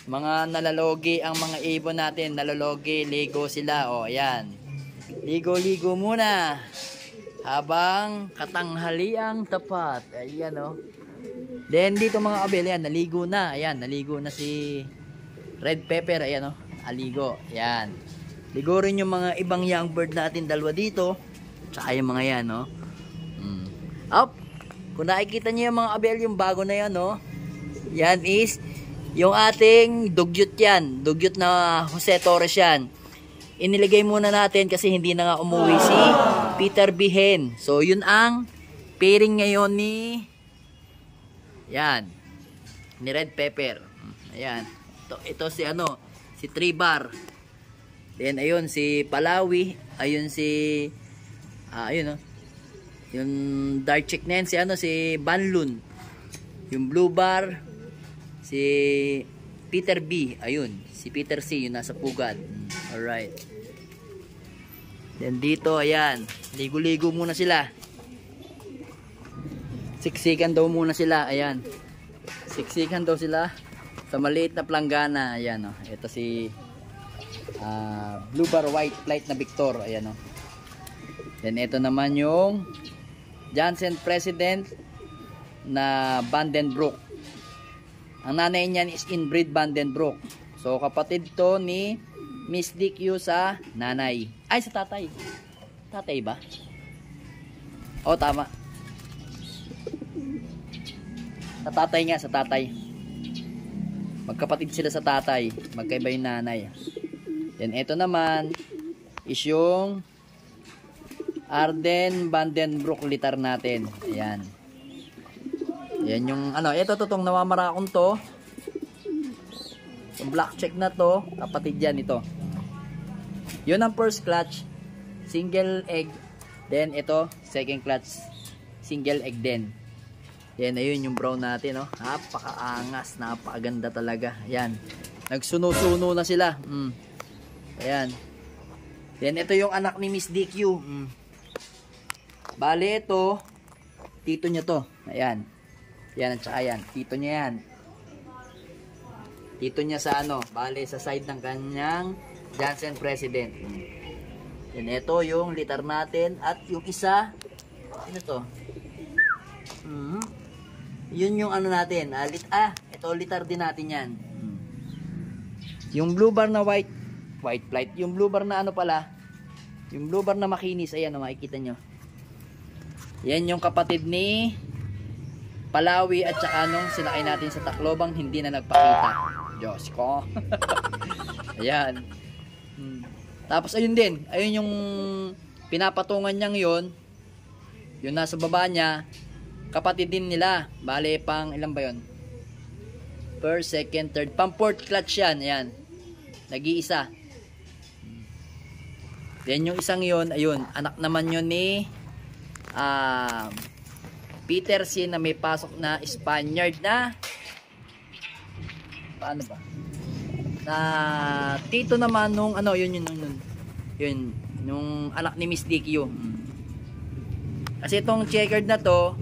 Mga nalalogi ang mga ibon natin. Nalalogi, ligo sila. O, ayan. Ligo-ligo muna. Habang katanghaliang tapat. Ayan, o. Then, dito mga abel, ayan, naligo na. Ayan, naligo na si red pepper. Ayan, o. Aligo. Ayan. Ligo rin yung mga ibang young bird natin. Dalawa dito. Tsaka yung mga yan, no? Up. Kung nakikita niyo yung mga abel, yung bago na yan, no? Yan is yung ating dugyot yan. Dugyot na Jose Torres yan. Iniligay muna natin kasi hindi na nga umuwi si Peter Bihen. So, yun ang pairing ngayon ni yan. Ni red pepper. Ayan. Ito si ano, si Tribar. Then, ayun si Palawi. Ayun si ayun, no? Yung dark chick na yan, si ano, si Banlun. Yung blue bar, si Peter B. Ayun, si Peter C. Yung nasa pugad. Alright. Then dito, ayan. Ligo-ligo muna sila. Siksikan daw muna sila. Ayan. Siksikan daw sila sa maliit na planggana. Ayan, oh. Ito si blue bar white flight na Victor. Ayan, oh. Then ito naman yung Johnson President na Vandenbroek. Ang nanay niyan is inbreed Vandenbroek. So kapatid to ni Miss DQ sa nanay. Ay, sa tatay. Tatay ba? O, tama. Sa tatay nga, sa tatay. Magkapatid sila sa tatay. Magkaiba yung nanay. Then ito naman is yung Arden Vandenbroek litar natin. Ayan. Ayan yung ano, ito totong namamarakon to. Yung black check na to, kapatid yan ito. Yun ang first clutch, single egg. Then ito, second clutch, single egg din. Yan, ayun yung brown natin, no. Napakaangas, napakaganda talaga. Ayan. Nagsuno-suno na sila. Ayan. Then ito yung anak ni Miss DQ. Bale ito, tito niya to. Ayan. Yan at saka yan. Tito niya yan. Tito niya sa ano, bale sa side ng kanyang Johnson President. Yan, ito yung litar natin. At yung isa, ano to? Yun yung ano natin. Ito litar din natin yan. Yung blue bar na white flight. Yung blue bar na ano pala, yung blue bar na makinis. Ayan, makikita nyo. Yan yung kapatid ni Palawi at saka nung sinakay natin sa Tacloban, hindi na nagpakita. Diyos ko. Ayan. Tapos ayun din. Ayun yung pinapatungan niyang yun. Yung nasa baba niya, kapatid din nila. Bale, pang ilan ba yun? First, second, third. Pang fourth clutch yan. Ayan. Nag-iisa. Then yung isang yun, ayun. Anak naman yun ni Peter C. na may pasok na Spaniard na paano ba? Na tito naman nung ano, yun yung anak ni Miss DQ. Kasi itong checkered na to,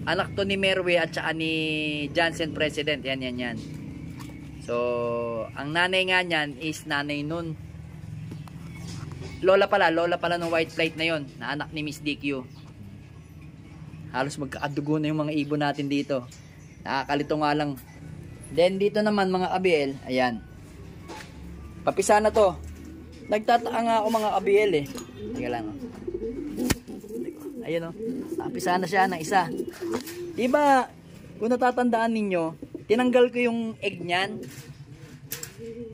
anak to ni Merwe at saka ni Johnson President. Yan. So, ang nanay nga niyan is nanay nun. Lola pala nung white flight na yon, na anak ni Miss DQ. Halos magkaadugo na yung mga ibon natin dito. Nakakalito nga lang. Then dito naman mga abiel, ayan. Papisa na to. Nagtataka nga ako mga abiel eh. Teka lang. Ayun, oh. Papisa na siya ng isa. Diba, kung natatandaan ninyo, tinanggal ko yung egg niyan.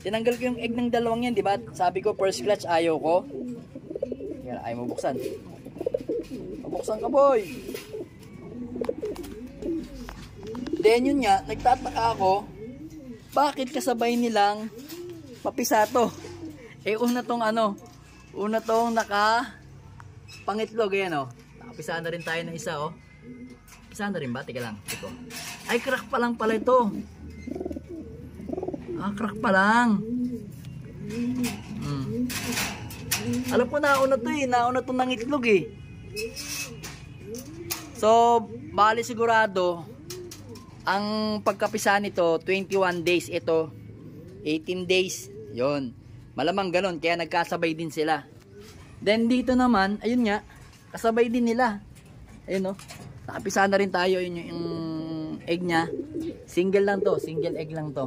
Tinanggal ko yung egg ng dalawang yan, di ba? Sabi ko first clutch ayaw ko. Yan, ayaw mo buksan. Mabuksan ka, boy. Then yun nga, nagtataka ako, bakit kasabay nilang mapisa to? Eh una tong naka pangitlog, ayan, oh. Nakapisa na rin tayo ng isa, oh. Pisa na rin ba? Teka lang. Ito. Ay, crack pa lang pala ito. Crack pa lang. Alam ko nauna to eh. Nauna to ng itlog eh. So, bali sigurado, ang pagkapisa nito, 21 days ito. 18 days. Yon. Malamang ganun, kaya nagkasabay din sila. Then dito naman, ayun nga, kasabay din nila. Ayun no. Nakapisa na rin tayo yung egg niya. Single lang to, single egg lang to.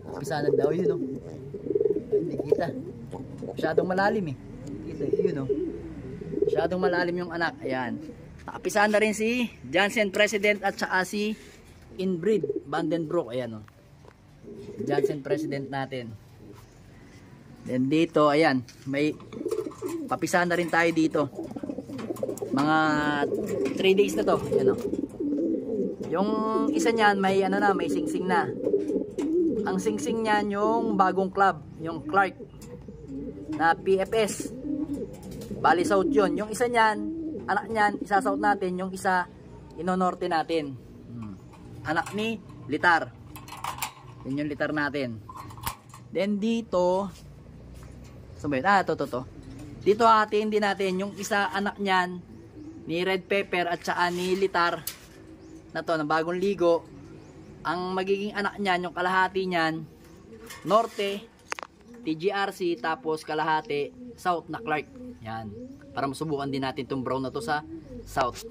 Nakapisa na daw yun no. Hindi kita. Masyadong malalim eh. Kita yun no. Masyadong malalim yung anak. Ayan. Nakapisaan na rin si Jansen President at saka si Inbreed Vandenbroek. Ayan o. Jansen President natin. Then dito, ayan. May papisaan na rin tayo dito. Mga 3 days na to. Ayan o. Yung isa niyan, may ano na, may singsing na. Ang singsing niyan yung bagong club. Yung Clark na PFS. Bali South yun. Yung isa niyan, anak niyan, isa-south natin. Yung isa, inonorte natin. Anak ni Litar. Yun yung Litar natin. Then dito, to. Dito hatiin din natin yung isa anak niyan, ni Red Pepper at saka ni Litar. Na to, na bagong ligo. Ang magiging anak niyan, yung kalahati niyan, Norte, TGRC, tapos kalahati, South na Clark. Yan. Para masubukan din natin itong brown na to sa South.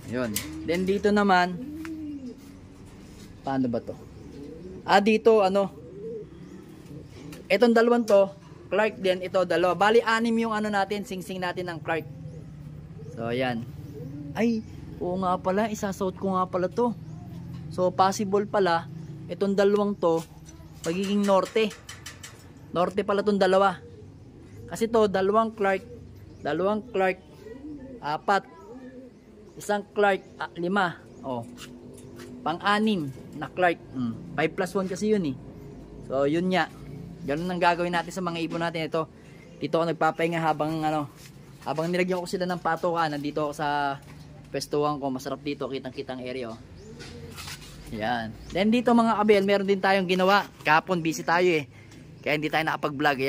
Yun. Then dito naman, paano ba to? Dito ano, etong dalawang to, Clark din, ito dalawa. Bali 6 yung ano natin, singsing natin ng Clark. So yan. Ay, oo nga pala, isa-south ko nga pala to. So possible pala, itong dalawang to, magiging norte. Norte pala itong dalawa. Kasi to, dalawang Clark, 4, isang Clark, 5, oh, pang-6 na Clark, 5+1 kasi yun eh. So yun nga, ganun ang gagawin natin sa mga ibon natin. Ito, dito ako nagpapahinga habang habang nilagyan ko sila ng patoka. Nandito ako sa pwestuhan ko, masarap dito, kitang-kitang area oh. Yan. Then dito mga kabel, meron din tayong ginawa. Kahapon busy tayo eh, kaya hindi tayo nakapag-vlog.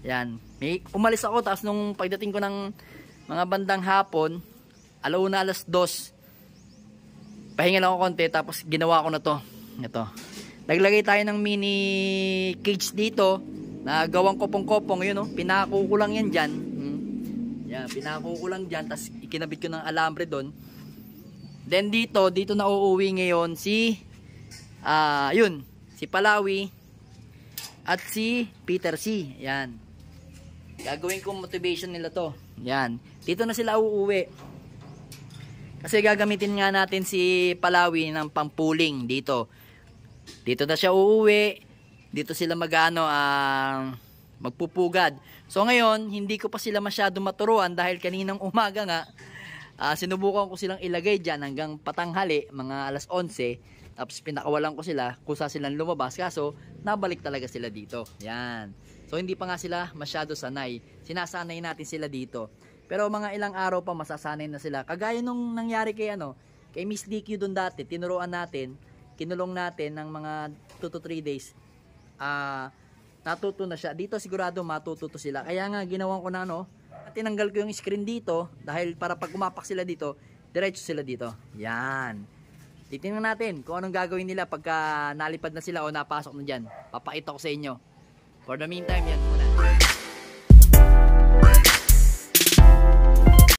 Yan. May umalis ako, tapos nung pagdating ko ng mga bandang hapon, 1:00, 2:00, pahinga lang ako konti, tapos ginawa ko na to. Ito. Naglagay tayo ng mini cage dito, na gawang kopong-kopong, yun oh. Pinako ko lang yan dyan. Yan, pinako ko lang dyan, tapos ikinabit ko ng alambre doon. Then dito na uuwi ngayon si, yun, si Palawi at si Peter C. Yan. Gagawin ko motivation nila to. Yan. Dito na sila uuwi. Kasi gagamitin nga natin si Palawi ng pampuling dito. Dito na siya uuwi. Dito sila magpupugad. So ngayon, hindi ko pa sila masyado maturuan dahil kaninang umaga nga, sinubukan ko silang ilagay dyan hanggang patanghali, mga 11:00. Tapos pinakawalan ko sila, kusa silang lumabas. Kaso, nabalik talaga sila dito. Yan. So hindi pa nga sila masyado sanay. Sinasanay natin sila dito. Pero mga ilang araw pa masasanay na sila. Kagaya nung nangyari kay Miss DQ doon dati, tinuruan natin, kinulong natin ng mga 2 to 3 days. Natuto na siya. Dito sigurado matututo sila. Kaya nga ginawan ko na tinanggal ko yung screen dito dahil para pag umapak sila dito, diretso sila dito. Yan. Titingnan natin kung anong gagawin nila pagka nalipad na sila o napasok na dyan. Papakita ko sa inyo. For the meantime, yan muna.